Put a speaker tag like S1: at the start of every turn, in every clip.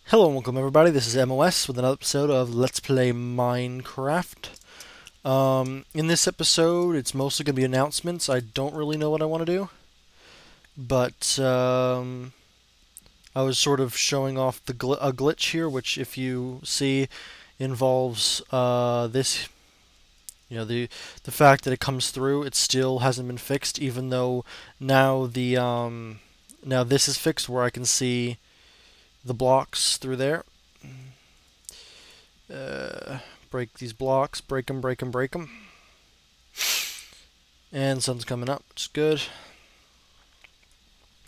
S1: Hello and welcome everybody, this is MoS with another episode of Let's Play Minecraft. In this episode, it's mostly going to be announcements. I don't really know what I want to do, but I was sort of showing off a glitch here, which if you see involves this, the fact that it comes through, it still hasn't been fixed, even though now now this is fixed where I can see the blocks through there. Break these blocks, break them, break them, break them. And sun's coming up, which is good.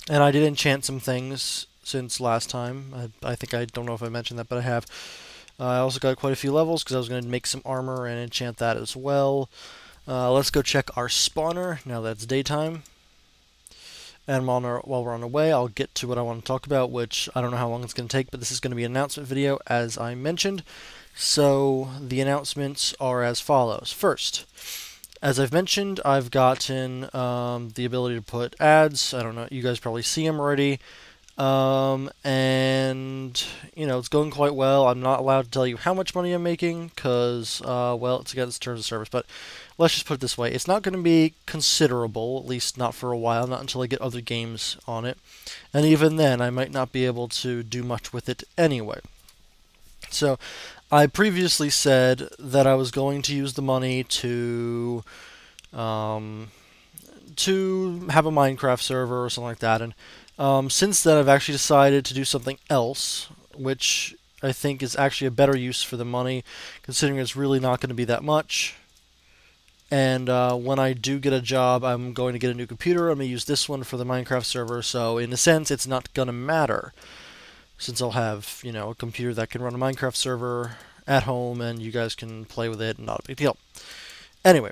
S1: And I did enchant some things since last time. I think I don't know if I mentioned that, but I have. I also got quite a few levels because I was going to make some armor and enchant that as well. Let's go check our spawner now that it's daytime. And while we're on our way, I'll get to what I want to talk about, which I don't know how long it's going to take, but this is going to be an announcement video, as I mentioned. So, the announcements are as follows. First, as I've mentioned, I've gotten the ability to put ads. I don't know, you guys probably see them already. And, it's going quite well. I'm not allowed to tell you how much money I'm making, because, well, it's against terms of service, but let's just put it this way. It's not going to be considerable, at least not for a while, not until I get other games on it. And even then, I might not be able to do much with it anyway. So, I previously said that I was going to use the money to have a Minecraft server or something like that, and since then I've actually decided to do something else, which I think is actually a better use for the money, considering it's really not going to be that much. And when I do get a job, I'm going to get a new computer. I'm going to use this one for the Minecraft server, so in a sense, it's not going to matter, since I'll have, a computer that can run a Minecraft server at home, and you guys can play with it, and not a big deal. Anyway,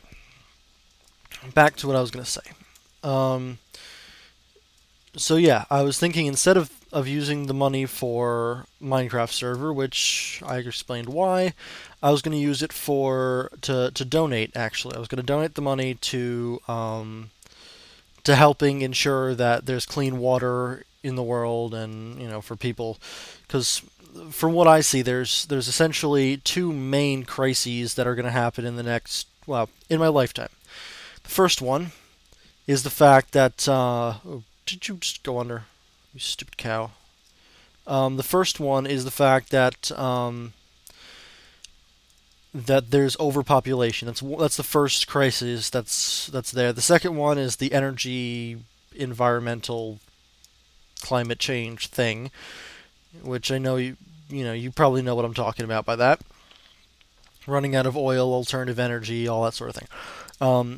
S1: back to what I was going to say. So yeah, I was thinking instead of using the money for Minecraft server, which I explained why, I was going to use it to donate. Actually, I was going to donate the money to helping ensure that there's clean water in the world, and for people, because from what I see, there's essentially two main crises that are going to happen in in my lifetime. The first one is the fact that did you just go under, you stupid cow? The first one is the fact that that there's overpopulation. That's the first crisis that's there. The second one is the energy, environmental, climate change thing, which I know you probably know what I'm talking about by that. Running out of oil, alternative energy, all that sort of thing.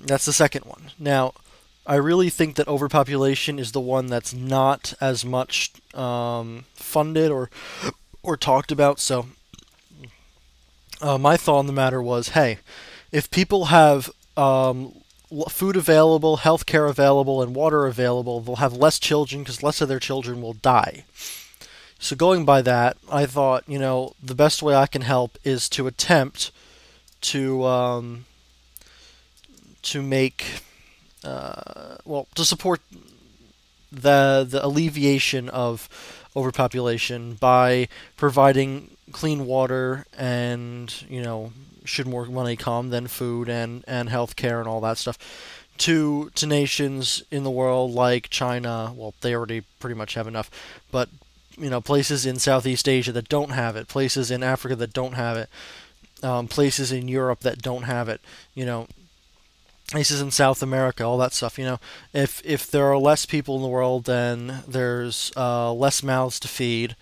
S1: That's the second one. Now, I really think that overpopulation is the one that's not as much funded or talked about. So my thought on the matter was, hey, if people have food available, healthcare available, and water available, they'll have less children because less of their children will die. So going by that, I thought, the best way I can help is to attempt to make to support the alleviation of overpopulation by providing clean water and, should more money come, then food and healthcare and all that stuff to nations in the world like China. Well, they already pretty much have enough, but places in Southeast Asia that don't have it, places in Africa that don't have it, places in Europe that don't have it, places in South America, all that stuff. If there are less people in the world, then there's less mouths to feed,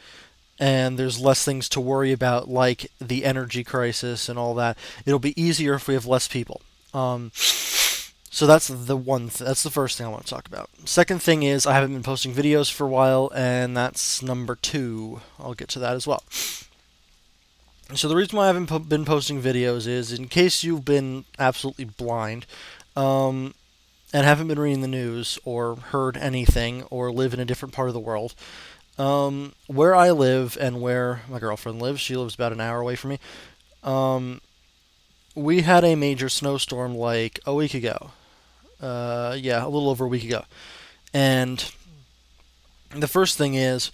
S1: and there's less things to worry about, like the energy crisis and all that. It'll be easier if we have less people. So that's that's the first thing I want to talk about. Second thing is I haven't been posting videos for a while, and that's number 2. I'll get to that as well. So the reason why I haven't been posting videos is, in case you've been absolutely blind, and haven't been reading the news, or heard anything, or live in a different part of the world, where I live and where my girlfriend lives, she lives about an hour away from me, we had a major snowstorm like a week ago. Yeah, a little over a week ago. And the first thing is,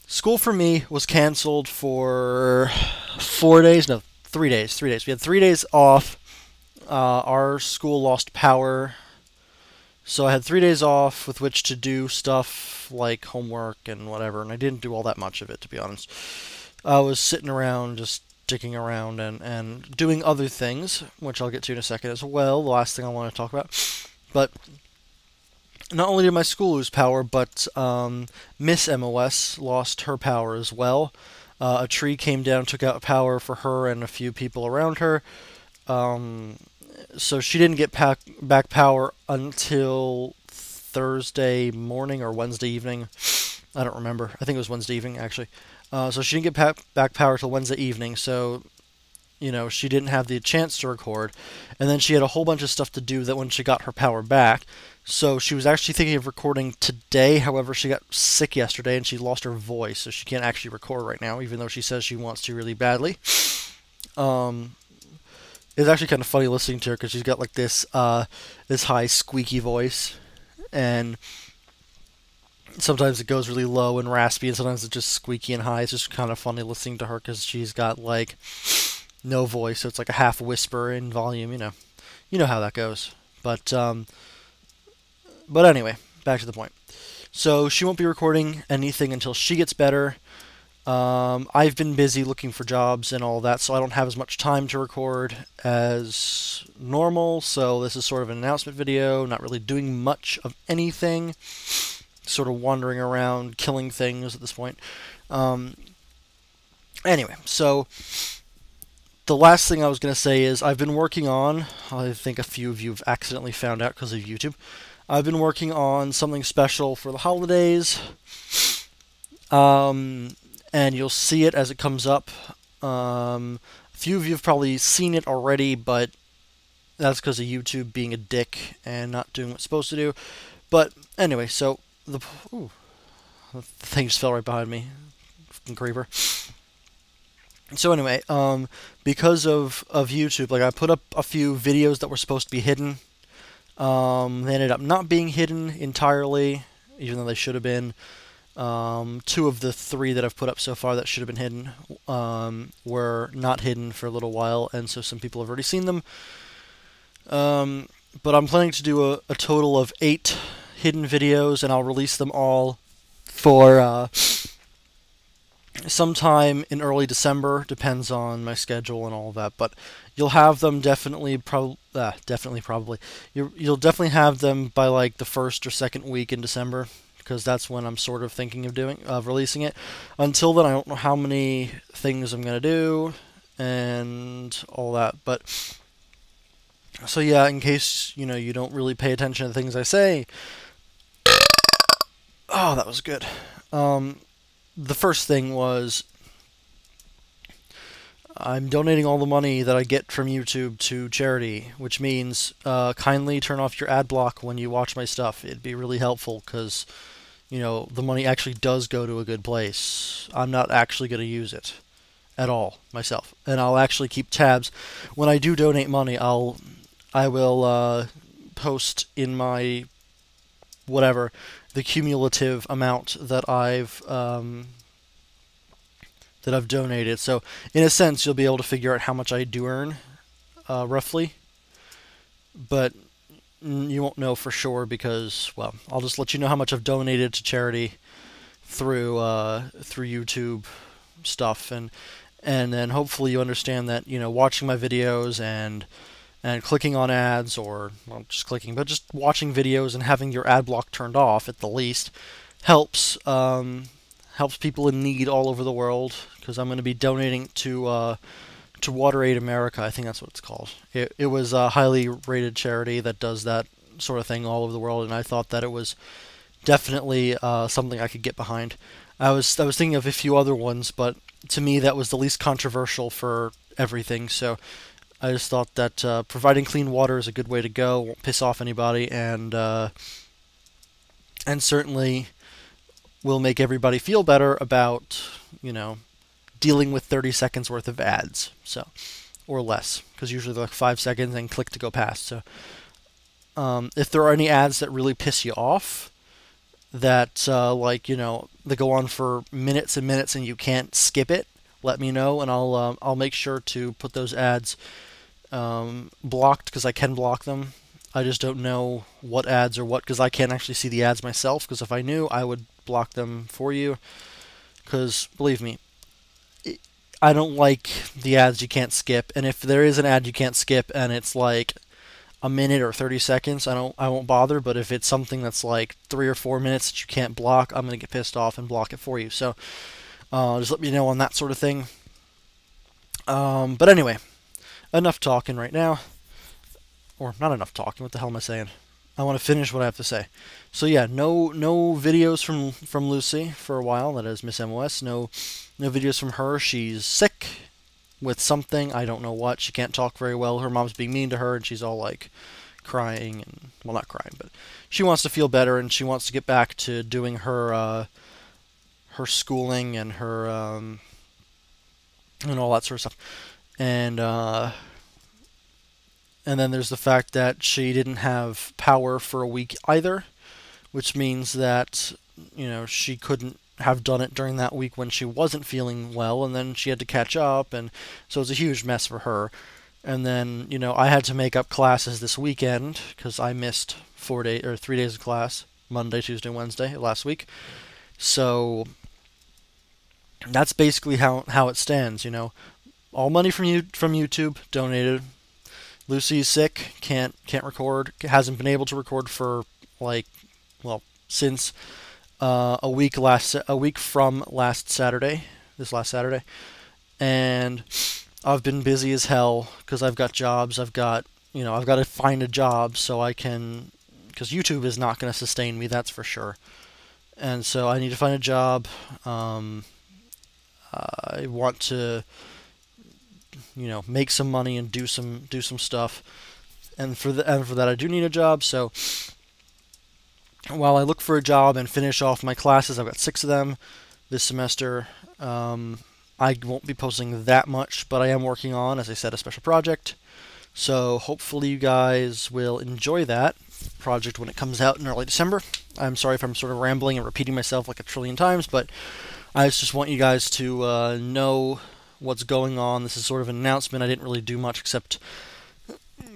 S1: School for me was canceled for 4 days. No, 3 days. 3 days. We had 3 days off. Our school lost power, so I had 3 days off with which to do stuff like homework and whatever, and I didn't do all that much of it, to be honest. I was sitting around just dicking around and doing other things, which I'll get to in a second as well, the last thing I want to talk about. But not only did my school lose power, but Miss MoS lost her power as well. A tree came down, took out power for her and a few people around her. So she didn't get back power until Thursday morning or Wednesday evening. I don't remember. I think it was Wednesday evening, actually. So she didn't get back power till Wednesday evening, so, she didn't have the chance to record. And then she had a whole bunch of stuff to do that when she got her power back. So she was actually thinking of recording today. However, she got sick yesterday and she lost her voice, so she can't actually record right now, even though she says she wants to really badly. It's actually kind of funny listening to her because she's got like this high squeaky voice, and sometimes it goes really low and raspy, and sometimes it's just squeaky and high. It's just kind of funny listening to her because she's got like no voice, so it's like a half whisper in volume. You know how that goes. But anyway, back to the point. So she won't be recording anything until she gets better. I've been busy looking for jobs and all that, so I don't have as much time to record as normal. So this is sort of an announcement video, not really doing much of anything, sort of wandering around, killing things at this point. Anyway, so the last thing I was going to say is I've been working on, I think a few of you have accidentally found out because of YouTube, I've been working on something special for the holidays. And you'll see it as it comes up. A few of you have probably seen it already, but that's because of YouTube being a dick and not doing what it's supposed to do. But anyway, so the thing just fell right behind me. Fucking creeper. So anyway, because of YouTube, like I put up a few videos that were supposed to be hidden. They ended up not being hidden entirely, even though they should have been. 2 of the 3 that I've put up so far that should have been hidden were not hidden for a little while, and so some people have already seen them. But I'm planning to do a total of 8 hidden videos, and I'll release them all for sometime in early December. Depends on my schedule and all of that, but you'll have them definitely, probably. You'll definitely have them by like the first or second week in December, because that's when I'm sort of thinking of releasing it. Until then, I don't know how many things I'm gonna do and all that. But so yeah, in case you don't really pay attention to the things I say. Oh, that was good. The first thing was I'm donating all the money that I get from YouTube to charity, which means kindly turn off your ad block when you watch my stuff. It'd be really helpful because the money actually does go to a good place. I'm not actually going to use it at all myself, and I'll actually keep tabs. When I do donate money, I will post in my whatever the cumulative amount that I've donated. So in a sense, you'll be able to figure out how much I do earn, roughly, but you won't know for sure because, well, I'll just let you know how much I've donated to charity through YouTube stuff, and then hopefully you understand that watching my videos and clicking on ads, or not just clicking, but just watching videos and having your ad block turned off at the least helps people in need all over the world, because I'm going to be donating to Water Aid America. I think that's what it's called. It was a highly rated charity that does that sort of thing all over the world, and I thought that it was definitely something I could get behind. I was thinking of a few other ones, but to me that was the least controversial for everything. So I just thought that providing clean water is a good way to go. Won't piss off anybody, and certainly will make everybody feel better about dealing with 30 seconds worth of ads, so, or less, because usually they're like 5 seconds and click to go past. So if there are any ads that really piss you off, that like they go on for minutes and minutes and you can't skip it, let me know, and I'll make sure to put those ads blocked, because I can block them. I just don't know what ads or what, because I can't actually see the ads myself, because if I knew, I would block them for you, because believe me, I don't like the ads you can't skip, and if there is an ad you can't skip and it's like a minute or 30 seconds, I won't bother. But if it's something that's like 3 or 4 minutes that you can't block, I'm gonna get pissed off and block it for you. So just let me know on that sort of thing. But anyway, enough talking right now, or not enough talking. What the hell am I saying? I want to finish what I have to say. So yeah, no videos from Lucy for a while. That is Miss MOS. No videos from her. She's sick with something. I don't know what. She can't talk very well. Her mom's being mean to her, and she's all like crying, and well, not crying, but she wants to feel better, and she wants to get back to doing her schooling and her and all that sort of stuff. And then there's the fact that she didn't have power for a week either, which means that she couldn't have done it during that week when she wasn't feeling well, and then she had to catch up, and so it was a huge mess for her. And then I had to make up classes this weekend because I missed 4 days or 3 days of class, Monday, Tuesday, Wednesday last week. So that's basically how it stands. All money from YouTube donated. Lucy's sick, can't record, hasn't been able to record for since a week from last Saturday, this last Saturday, and I've been busy as hell because I've got jobs. I've got to find a job so I can, because YouTube is not going to sustain me, that's for sure. And so I need to find a job. I want to make some money and do some stuff, and for that I do need a job. So while I look for a job and finish off my classes, I've got 6 of them this semester. I won't be posting that much, but I am working on, as I said, a special project. So hopefully you guys will enjoy that project when it comes out in early December. I'm sorry if I'm sort of rambling and repeating myself like a trillion times, but I just want you guys to know what's going on. This is sort of an announcement. I didn't really do much except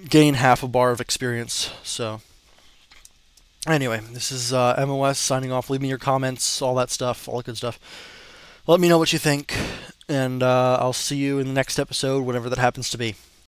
S1: gain half a bar of experience. So anyway, this is MOS signing off. Leave me your comments, all that stuff, all the good stuff. Let me know what you think, and I'll see you in the next episode, whenever that happens to be.